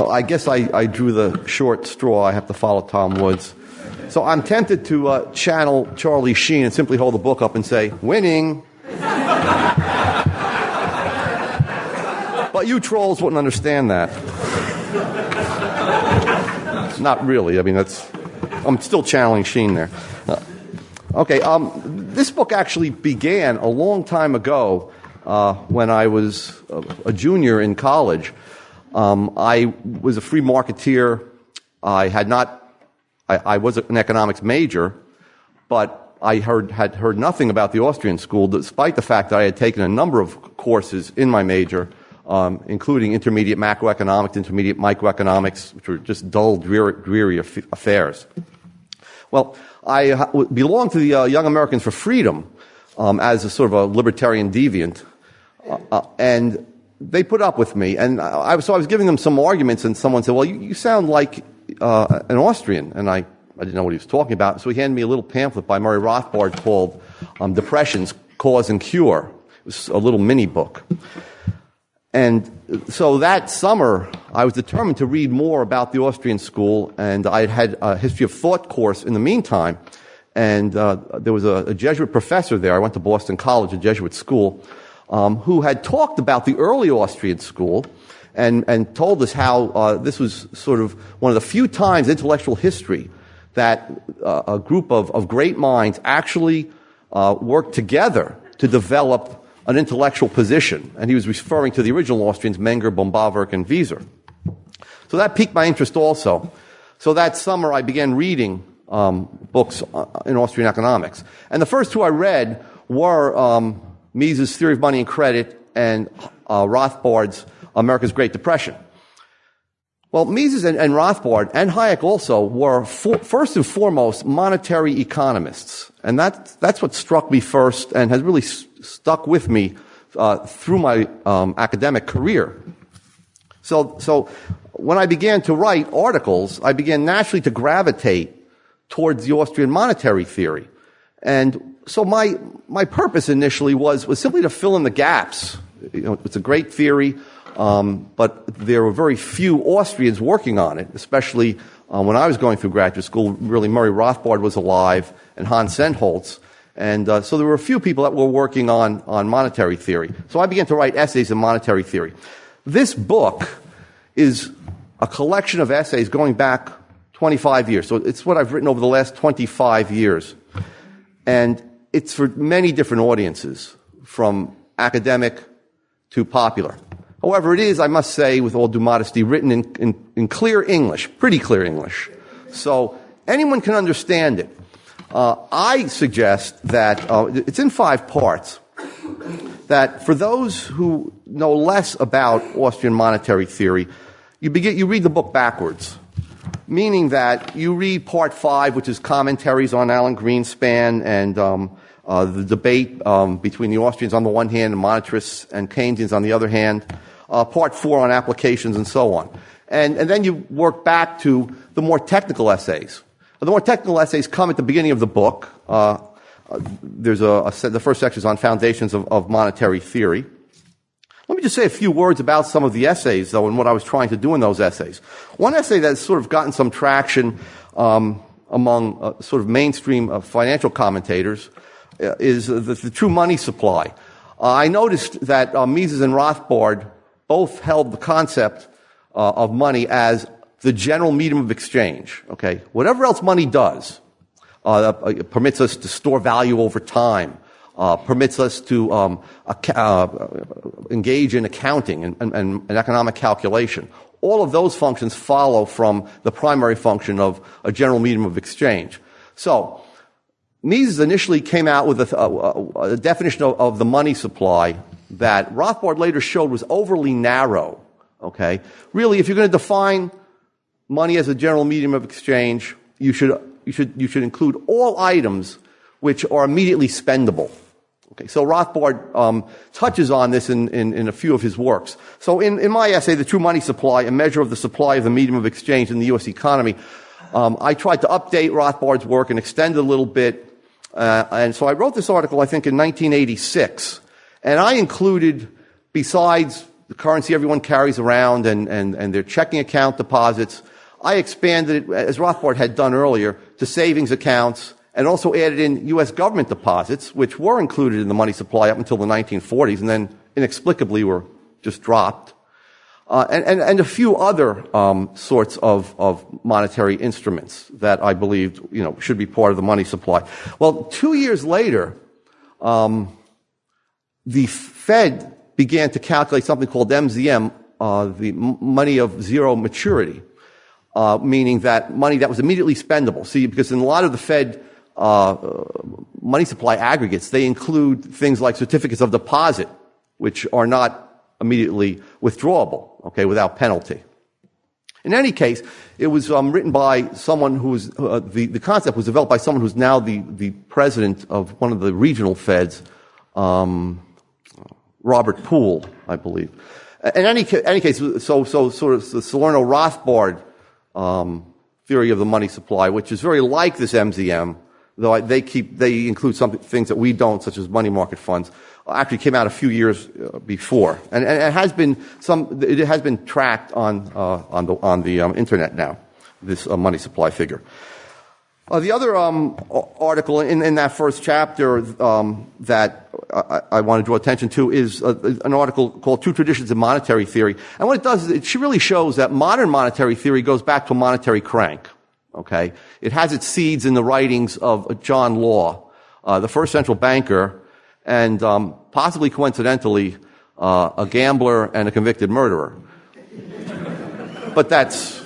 So I guess I drew the short straw. I have to follow Tom Woods. So I'm tempted to channel Charlie Sheen and simply hold the book up and say, winning. But you trolls wouldn't understand that. Not really. I mean, I'm still channeling Sheen there. Okay, this book actually began a long time ago when I was a junior in college. I was a free marketeer. I was an economics major, but I had heard nothing about the Austrian school, despite the fact that I had taken a number of courses in my major, including intermediate macroeconomics, intermediate microeconomics, which were just dull, dreary affairs. Well, I belonged to the Young Americans for Freedom as a sort of a libertarian deviant, and they put up with me. And so I was giving them some arguments, and someone said, well, you sound like an Austrian. And I didn't know what he was talking about. So he handed me a little pamphlet by Murray Rothbard called Depressions, Cause and Cure. It was a little mini book. And so that summer, I was determined to read more about the Austrian school, and I had a history of thought course in the meantime. And there was a Jesuit professor there. I went to Boston College, a Jesuit school, who had talked about the early Austrian school and told us how this was sort of one of the few times in intellectual history that a group of great minds actually worked together to develop an intellectual position. And he was referring to the original Austrians, Menger, Bombawerk, and Wieser. So that piqued my interest also. So that summer I began reading books in Austrian economics. And the first two I read were Mises' Theory of Money and Credit and Rothbard's America's Great Depression. Well, Mises and Rothbard and Hayek also were first and foremost monetary economists. And that's what struck me first and has really stuck with me through my academic career. So when I began to write articles, I began naturally to gravitate towards the Austrian monetary theory. And so my purpose initially was simply to fill in the gaps. You know, it's a great theory, but there were very few Austrians working on it, especially when I was going through graduate school. Really, Murray Rothbard was alive and Hans Sennholz. And so there were a few people that were working on monetary theory. So I began to write essays in monetary theory. This book is a collection of essays going back 25 years. So it's what I've written over the last 25 years. And it's for many different audiences, from academic to popular. However, it is, I must say, with all due modesty, written in clear English, pretty clear English. So anyone can understand it. I suggest that it's in 5 parts, that for those who know less about Austrian monetary theory, you read the book backwards, meaning that you read part 5, which is commentaries on Alan Greenspan and the debate between the Austrians on the one hand and monetarists and Keynesians on the other hand, part 4 on applications and so on. And then you work back to the more technical essays. The more technical essays come at the beginning of the book. There's the first section is on foundations of monetary theory. Let me just say a few words about some of the essays, though, and what I was trying to do in those essays. One essay that's sort of gotten some traction among sort of mainstream financial commentators is the true money supply. I noticed that Mises and Rothbard both held the concept of money as the general medium of exchange. Okay, whatever else money does, it permits us to store value over time, permits us to engage in accounting and economic calculation. All of those functions follow from the primary function of a general medium of exchange. So Mises initially came out with a definition of the money supply that Rothbard later showed was overly narrow. Okay, really, if you're going to define money as a general medium of exchange, you should include all items which are immediately spendable. Okay, so Rothbard touches on this in a few of his works. So in my essay, The True Money Supply, a measure of the supply of the medium of exchange in the U.S. economy, I tried to update Rothbard's work and extend it a little bit. And so I wrote this article, I think, in 1986. And I included, besides the currency everyone carries around and their checking account deposits. I expanded it, as Rothbard had done earlier, to savings accounts and also added in U.S. government deposits, which were included in the money supply up until the 1940s and then inexplicably were just dropped. And a few other sorts of monetary instruments that I believed, should be part of the money supply. Well, 2 years later, the Fed began to calculate something called MZM, the money of zero maturity, meaning that money that was immediately spendable. See, because in a lot of the Fed money supply aggregates, they include things like certificates of deposit, which are not immediately withdrawable, without penalty. In any case, it was written by someone who was, the concept was developed by someone who's now the president of one of the regional Feds, Robert Poole, I believe. In any case, so sort of the Salerno Rothbard theory of the money supply, which is very like this MZM, though they include things that we don't, such as money market funds, actually came out a few years before, and it has been tracked on the internet now. This money supply figure. The other article in that first chapter that I want to draw attention to is an article called Two Traditions in Monetary Theory. And what it does is it really shows that modern monetary theory goes back to a monetary crank. It has its seeds in the writings of John Law, the first central banker, and possibly coincidentally, a gambler and a convicted murderer. But that's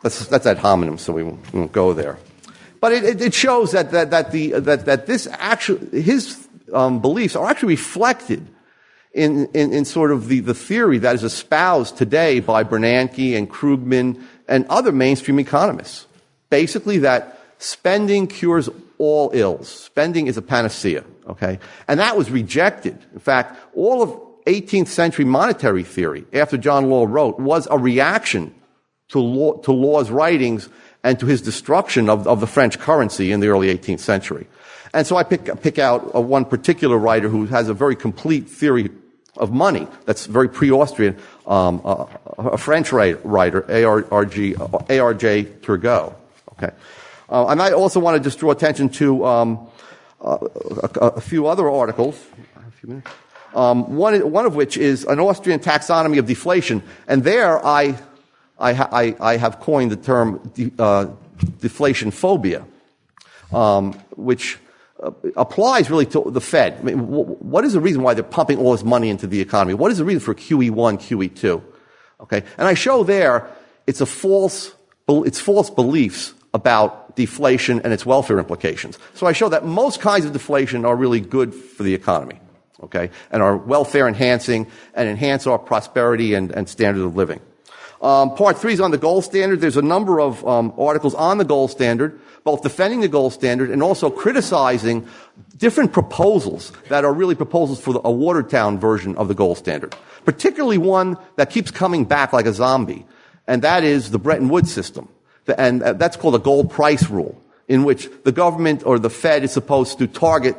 ad hominem, so we won't go there. But it shows that this actually, his beliefs are actually reflected in sort of the theory that is espoused today by Bernanke and Krugman and other mainstream economists. Basically that spending cures all ills. Spending is a panacea, And that was rejected. In fact, all of 18th century monetary theory, after John Law wrote, was a reaction to Law's writings and to his destruction of the French currency in the early 18th century. And so I pick out one particular writer who has a very complete theory of money that's very pre-Austrian, a French writer, A.R.J. Turgot. I might also want to just draw attention to a few other articles. One of which is an Austrian Taxonomy of Deflation, and there I have coined the term Deflation Phobia, which applies really to the Fed. I mean, what is the reason why they're pumping all this money into the economy? What is the reason for QE1, QE2? And I show there it's false beliefs about deflation and its welfare implications. So I show that most kinds of deflation are really good for the economy, and are welfare enhancing and enhance our prosperity and standard of living. Part 3 is on the gold standard. There's a number of articles on the gold standard, both defending the gold standard and also criticizing different proposals that are really proposals for a watered-down version of the gold standard, particularly one that keeps coming back like a zombie, and that is the Bretton Woods system. And that's called a gold price rule, in which the government or the Fed is supposed to target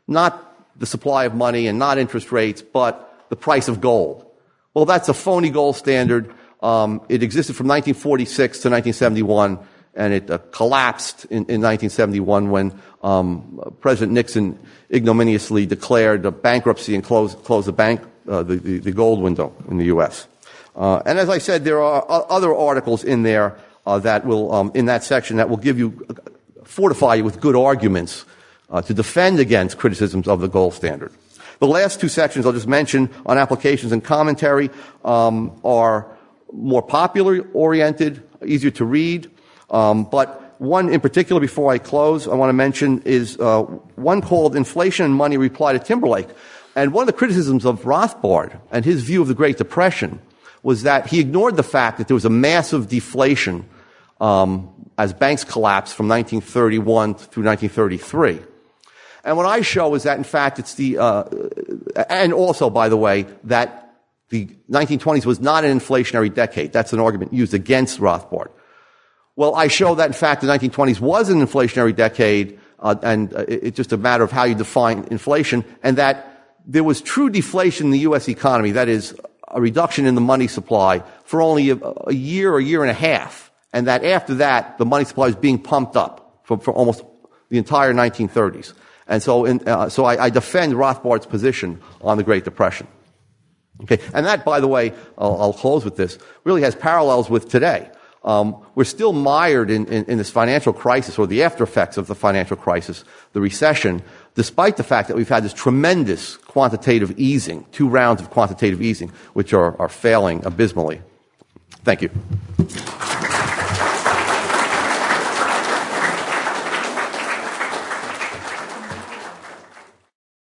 not the supply of money and not interest rates, but the price of gold. Well, that's a phony gold standard. It existed from 1946 to 1971, and it collapsed in 1971 when President Nixon ignominiously declared a bankruptcy and closed the gold window in the U.S. And as I said, there are other articles in there that will, in that section, that will fortify you with good arguments to defend against criticisms of the gold standard. The last two sections I'll just mention on applications and commentary are more popular-oriented, easier to read. But one in particular, before I close, I want to mention is one called Inflation and Money Reply to Timberlake. And one of the criticisms of Rothbard and his view of the Great Depression was that he ignored the fact that there was a massive deflation as banks collapsed from 1931 through 1933. And what I show is that, in fact, it's and also, by the way, that the 1920s was not an inflationary decade. That's an argument used against Rothbard. Well, I show that, in fact, the 1920s was an inflationary decade, and it's just a matter of how you define inflation, and that there was true deflation in the U.S. economy, that is, a reduction in the money supply for only a year or a year and a half, and that after that, the money supply is being pumped up for almost the entire 1930s. And so I defend Rothbard's position on the Great Depression. Okay, and that, by the way, I'll close with this, really has parallels with today. We're still mired in this financial crisis, or the after effects of the financial crisis, the recession, despite the fact that we've had this tremendous quantitative easing, 2 rounds of quantitative easing, which are failing abysmally. Thank you.